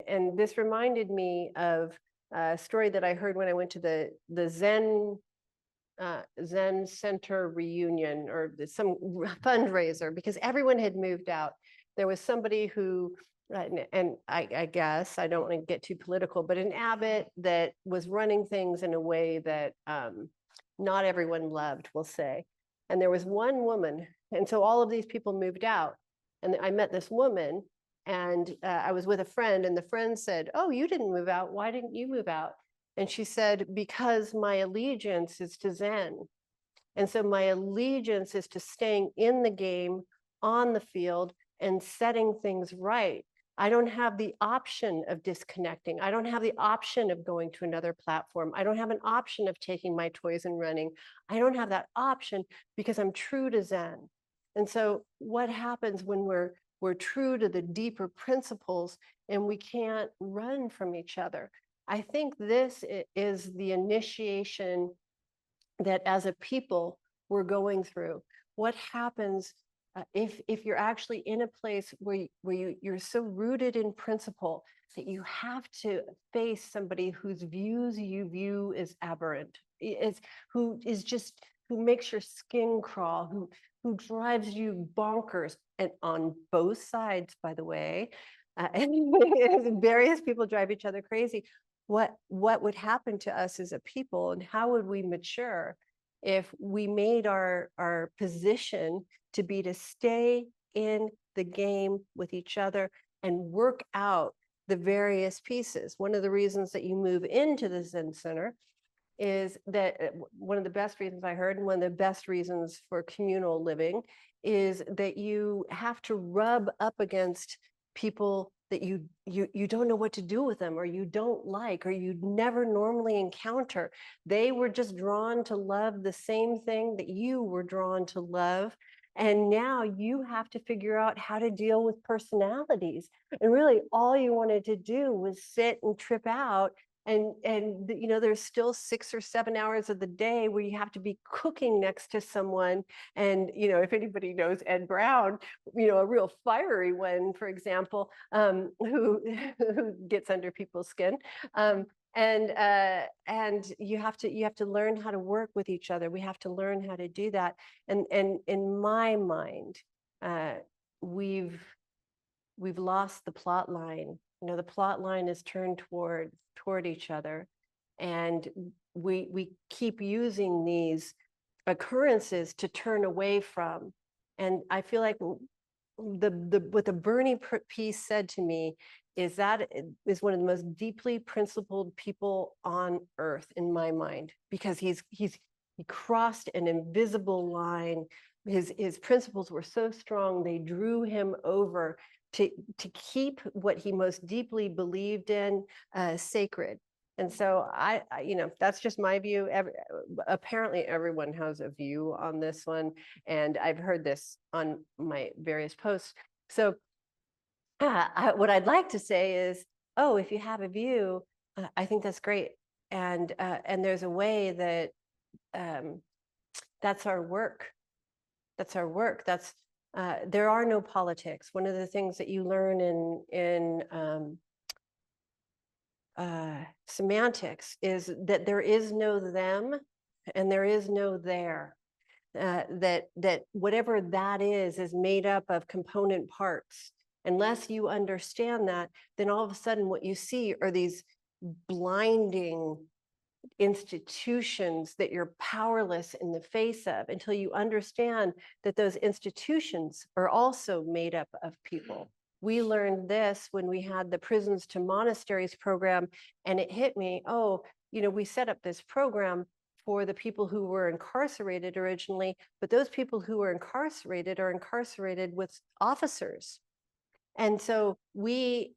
and this reminded me of a story that I heard when I went to the Zen Center reunion or some fundraiser, because everyone had moved out. There was somebody who, and I guess, I don't want to get too political, but an abbot that was running things in a way that not everyone loved, we'll say. And there was one woman, and so all of these people moved out. And I met this woman, and I was with a friend, and the friend said, "Oh, you didn't move out. Why didn't you move out?" And she said, "Because my allegiance is to Zen. And so my allegiance is to staying in the game, on the field, and setting things right. I don't have the option of disconnecting. I don't have the option of going to another platform. I don't have an option of taking my toys and running. I don't have that option because I'm true to Zen." And so what happens when we're true to the deeper principles and we can't run from each other? I think this is the initiation that as a people we're going through. What happens if you're actually in a place where you're so rooted in principle that you have to face somebody whose views you view as aberrant, who makes your skin crawl, who drives you bonkers, and on both sides, by the way, and various people drive each other crazy. What would happen to us as a people, and how would we mature if we made our position to be to stay in the game with each other and work out the various pieces? One of the reasons that you move into the Zen Center is that one of the best reasons I heard, and one of the best reasons for communal living, is that you have to rub up against people that you don't know what to do with them, or you don't like, or you never normally encounter. They were just drawn to love the same thing that you were drawn to love. And now you have to figure out how to deal with personalities. And really all you wanted to do was sit and trip out. And there's still 6 or 7 hours of the day where you have to be cooking next to someone. And if anybody knows Ed Brown, a real fiery one, for example, who gets under people's skin. And you have to learn how to work with each other. We have to learn how to do that. And in my mind, we've lost the plot line. The plot line is turned toward each other, and we keep using these occurrences to turn away from. And I feel like what the Bernie piece said to me is that is one of the most deeply principled people on earth in my mind, because he crossed an invisible line. His principles were so strong, they drew him over to keep what he most deeply believed in sacred. And so I that's just my view. Apparently everyone has a view on this one, and I've heard this on my various posts. So what I'd like to say is, oh, if you have a view, I think that's great. And there's a way that that's our work. That's our work. There are no politics. One of the things that you learn in semantics is that there is no them and there is no there. That whatever that is made up of component parts. Unless you understand that, then all of a sudden what you see are these blinding institutions that you're powerless in the face of, until you understand that those institutions are also made up of people. We learned this when we had the prisons to monasteries program, and it hit me, oh, we set up this program for the people who were incarcerated originally, but those people who were incarcerated are incarcerated with officers. And so we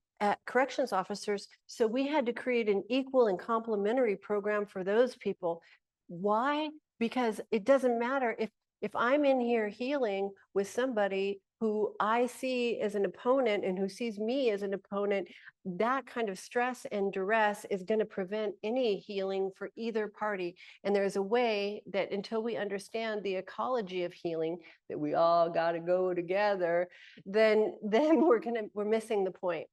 corrections officers, so we had to create an equal and complementary program for those people. Why? Because it doesn't matter if I'm in here healing with somebody who I see as an opponent and who sees me as an opponent, that kind of stress and duress is going to prevent any healing for either party. And there's a way that until we understand the ecology of healing, that we all got to go together, then we're missing the point.